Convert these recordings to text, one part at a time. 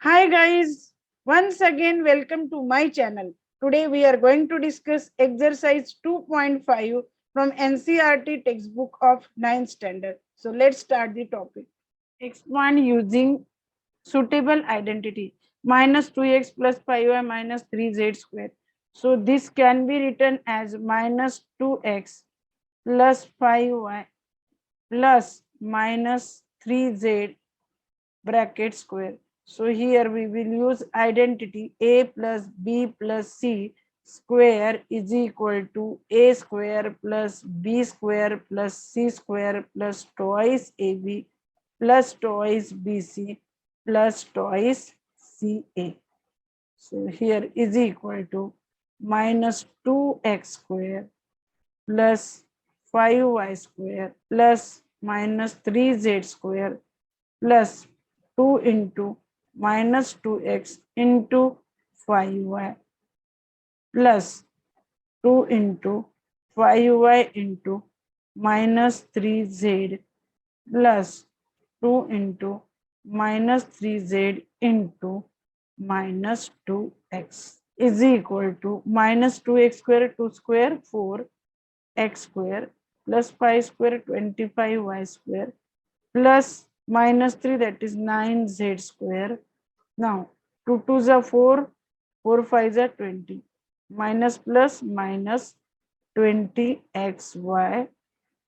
Hi guys, once again welcome to my channel. Today we are going to discuss exercise 2.5 from NCERT textbook of 9th standard. So let's start the topic. Expand using suitable identity minus 2x plus 5y minus 3z square. So this can be written as minus 2x plus 5y plus minus 3z bracket square. So here we will use identity a plus b plus c square is equal to a square plus b square plus c square plus twice ab plus twice bc plus twice ca. So here is equal to minus 2x square plus 5y square plus minus 3z square plus 2 into minus 2x into 5y plus 2 into 5y into minus 3z plus 2 into minus 3z into minus 2x is equal to minus 2x square 2 square 4x square plus 5 square 25y square plus minus 3 that is 9z square. Now 2 2s are 4, 4 5s are 20, minus plus minus 20xy,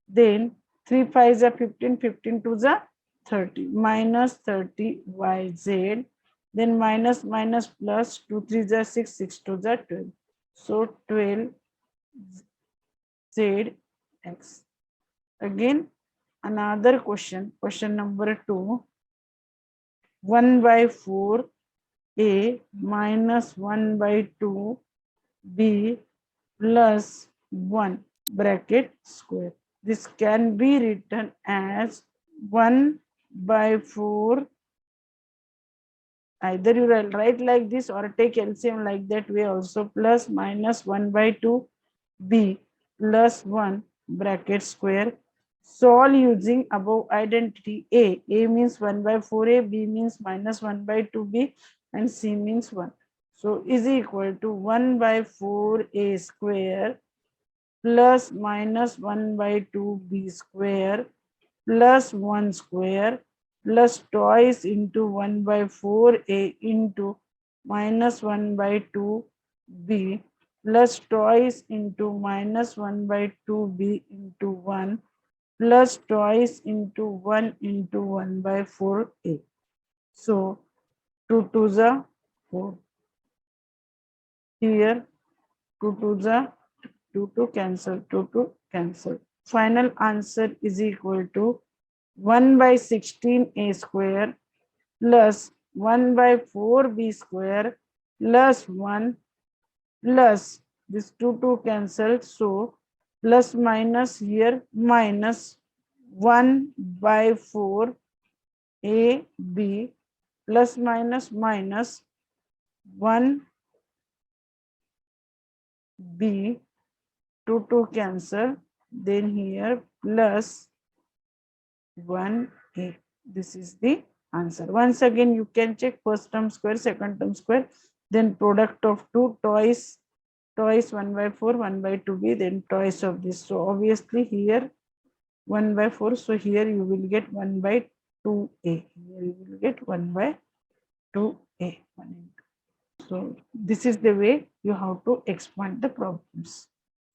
then 3 5s are 15, 15 2s are 30, minus 30yz, then minus minus plus 2 3s are 6, 6 2s are 12. So 12zx. Again, another question number 2, 1 by 4 a minus 1 by 2 b plus 1 bracket square. This can be written as 1 by 4, either you write like this or take LCM like that way also, plus minus 1 by 2 b plus 1 bracket square. Solve using above identity a. A means 1 by 4a, b means minus 1 by 2b, and c means 1. So is equal to 1 by 4a square plus minus 1 by 2b square plus 1 square plus twice into 1 by 4a into minus 1 by 2b plus twice into minus 1 by 2b into 1 plus twice into 1 into 1 by 4a. So 2 2s are 4. Here 2 2s are 2 to cancel, 2 to cancel. Final answer is equal to 1 by 16a square plus 1 by 4b square plus 1 plus this 2 to cancel. So plus minus here minus 1 by 4 a b plus minus minus 1 b 2 to cancel, then here plus 1a. This is the answer. Once again you can check first term square, second term square, then product of 2 twice 1 by 4 1 by 2b, then twice of this. So obviously here 1 by 4, so here you will get 1 by 2a. Here you will get 1 by 2a. So this is the way you have to expand the problems.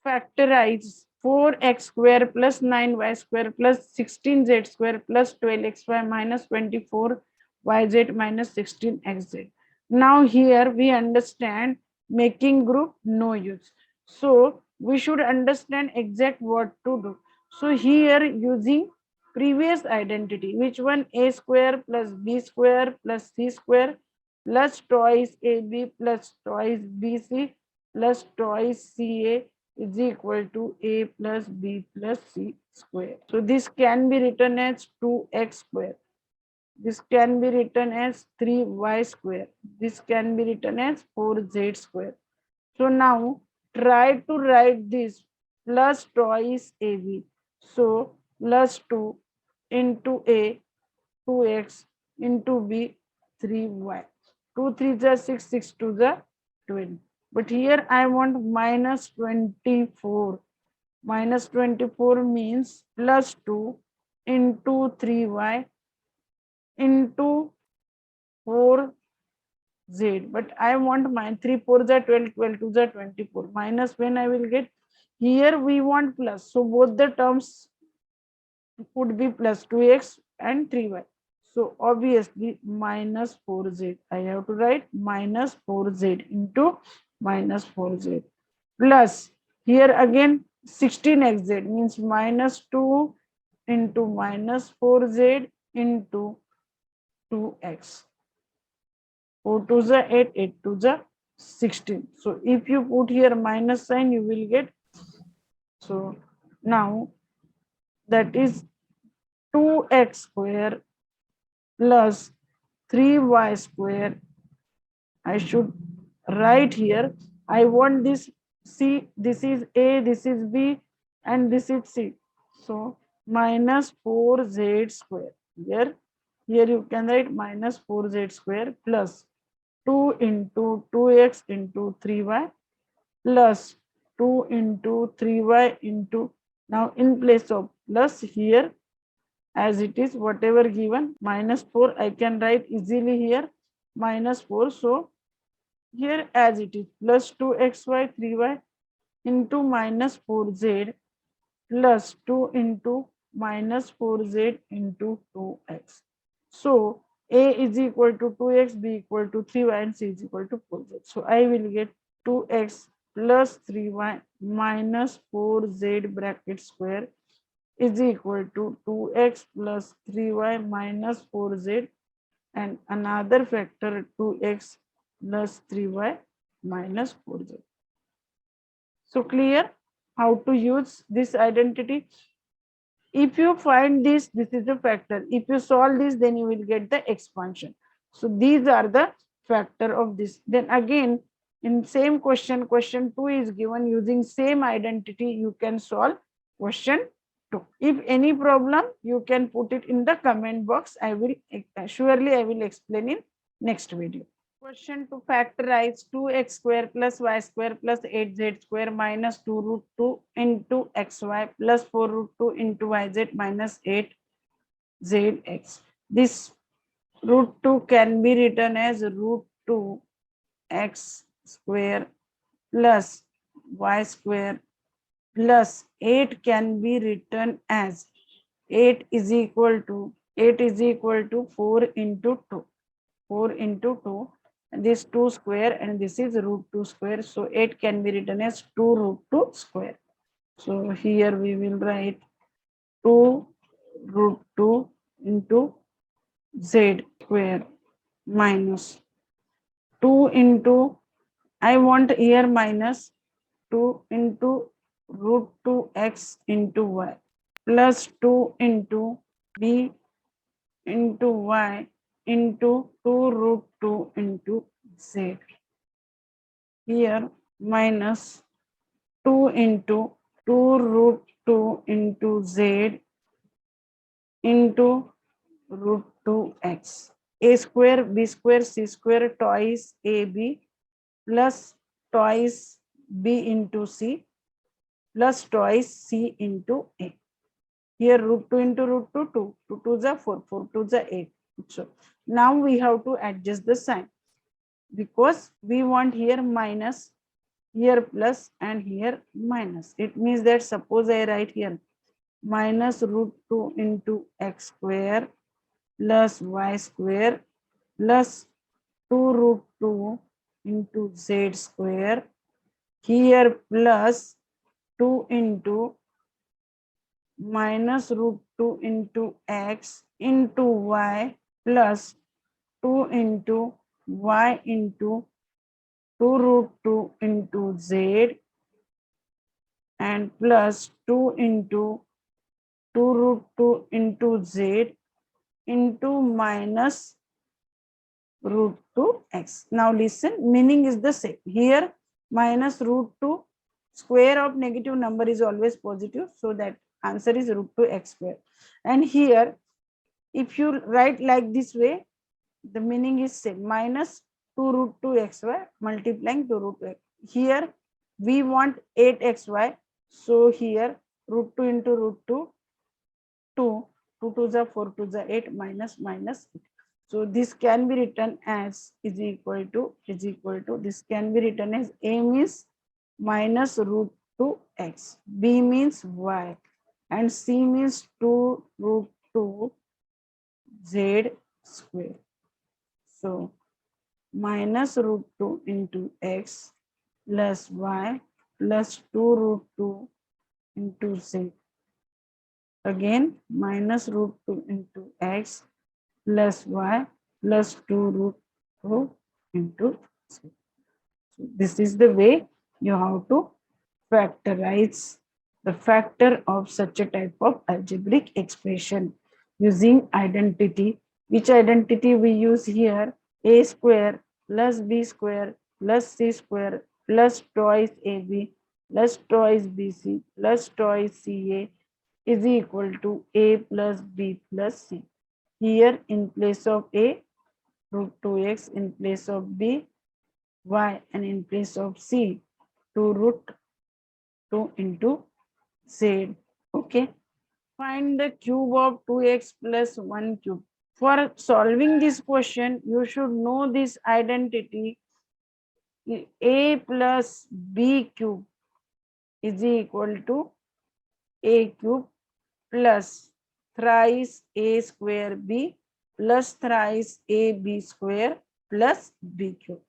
Factorize 4x square plus 9y square plus 16z square plus 12xy minus 24yz minus 16xz. Now here we understand making group no use. So we should understand exact what to do. So here using previous identity, which one? A square plus b square plus c square plus twice ab plus twice bc plus twice ca is equal to a plus b plus c square. So this can be written as 2x square. This can be written as 3y square. This can be written as 4z square. So now try to write this plus twice ab. So plus 2 into a 2x into b 3y. 2 3 are 6, 6 2 are 12. But here I want minus 24. Minus 24 means plus 2 into 3y into 4z. But I want my 3 4 are 12, 12 2 are 24. Minus when I will get, here we want plus. So both the terms would be plus 2x and 3y. So obviously minus 4z. I have to write minus 4z into minus 4z plus here again 16xz means minus 2 into minus 4z into 2x. 4 2 is 8, 8 2 is 16. So if you put here minus sign, you will get, so now that is 2x square plus 3y square. I should write here. I want this C, this is A, this is B, and this is C. So minus 4z square. Here you can write minus 4z square plus 2 into 2x into 3y plus 2 into 3y into, now in place of plus here as it is whatever given minus 4 I can write easily here minus 4. So here as it is plus 2xy 3y into minus 4z plus 2 into minus 4z into 2x. So a is equal to 2x, b equal to 3y, and c is equal to 4z. So I will get 2x plus 3y minus 4z bracket square is equal to 2x plus 3y minus 4z and another factor 2x plus 3y minus 4z. So clear how to use this identity? If you find this is a factor. If you solve this, then you will get the expansion. So these are the factor of this. Then again, in same question, question 2 is given using same identity. You can solve question 2. If any problem, you can put it in the comment box. I will explain in next video. Question to factorize 2x square plus y square plus 8z square minus 2 root 2 into xy plus 4 root 2 into yz minus 8zx. This root 2 can be written as root 2 x square plus y square plus 8 can be written as 8 is equal to 4 into 2. 4 into 2 and this 2 square and this is root 2 square. So 8 can be written as 2 root 2 square. So here we will write 2 root 2 into z square minus 2 into, I want here minus 2 into root 2x into y plus 2 into b into y into 2 root 2 into z. Here minus 2 into 2 root 2 into z into root 2x. A square, b square, c square twice ab plus twice b into c plus twice c into a. Here root 2 into root 2, 2. 2 2 is 4, 4 2 is 8. So now we have to adjust the sign because we want here minus, here plus, and here minus. It means that suppose I write here minus root 2 into x square plus y square plus 2 root 2 into z square. Here plus 2 into minus root 2 into x into y plus 2 into y into 2 root 2 into z and plus 2 into 2 root 2 into z into minus root 2 x. Now listen, meaning is the same. Here minus root 2, square of negative number is always positive, so that answer is root 2 x square. And here if you write like this way, the meaning is same, minus 2 root 2xy multiplying 2 root 2x. Here we want 8xy. So here root 2 into root 2, 2, 2 to the 4 to the 8 minus minus 8. So this can be written as is equal to, this can be written as a means minus root 2x, b means y, and c means 2 root 2 z square. So minus root 2 into x plus y plus 2 root 2 into z. Again minus root 2 into x plus y plus 2 root 2 into z. So this is the way you have to factorize the factor of such a type of algebraic expression using identity. Which identity we use here? A square plus b square plus c square plus twice ab plus twice bc plus twice ca is equal to a plus b plus c. Here in place of a, root 2x, in place of b, y, and in place of c, 2 root 2 into z. Okay. Find the cube of 2x plus 1 cube. For solving this question, you should know this identity. A plus b cube is equal to a cube plus thrice a square b plus thrice ab square plus b cube.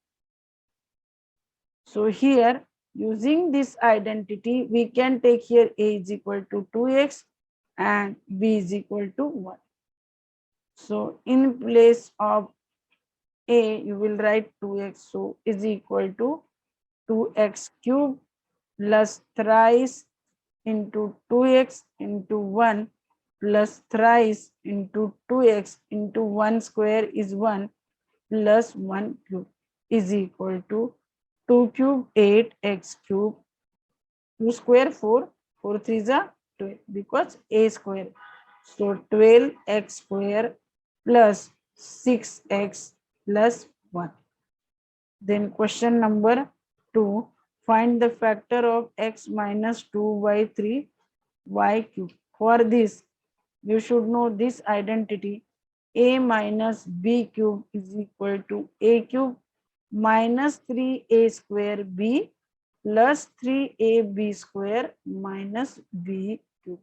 So here, using this identity, we can take here a is equal to 2x and b is equal to 1. So in place of a, you will write 2x. So is equal to 2x cube plus thrice into 2x into 1 plus thrice into 2x into 1 square is 1 plus 1 cube is equal to 2 cube 8x cube, 2 square 4, 4 3 is 12 because a square. So 12x square plus 6x plus 1. Then question number 2, find the factor of x minus 2 by 3 y cube. For this, you should know this identity. A minus b cube is equal to a cube minus 3a square b plus 3ab square minus b cube.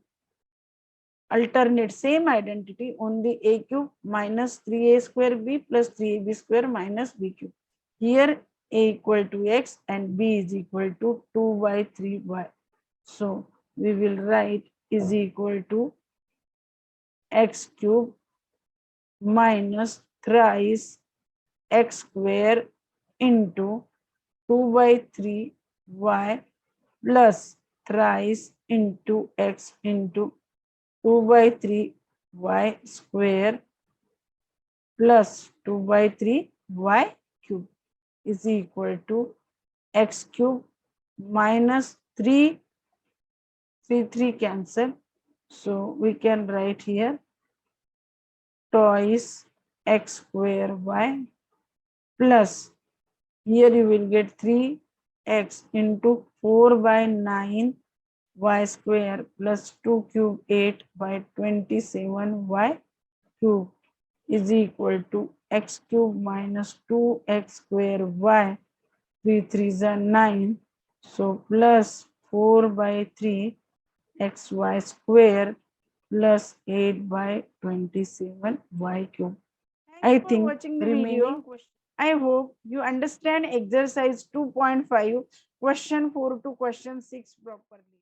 Alternate same identity, only a cube minus 3a square b plus 3ab square minus b cube. Here a equal to x and b is equal to 2 by 3y. So we will write is equal to x cube minus thrice x square into 2 by 3y plus thrice into x into 2 by 3y square plus 2 by 3y cube is equal to x cube minus 3 cancel. So we can write here twice x square y plus, here you will get 3x into 4 by 9 y square plus 2 cube 8 by 27 y cube is equal to x cube minus 2x square y, 3 3s are 9, so plus 4 by 3 xy square plus 8 by 27 y cube. I think watching the video. I hope you understand exercise 2.5 question 4 to question 6 properly.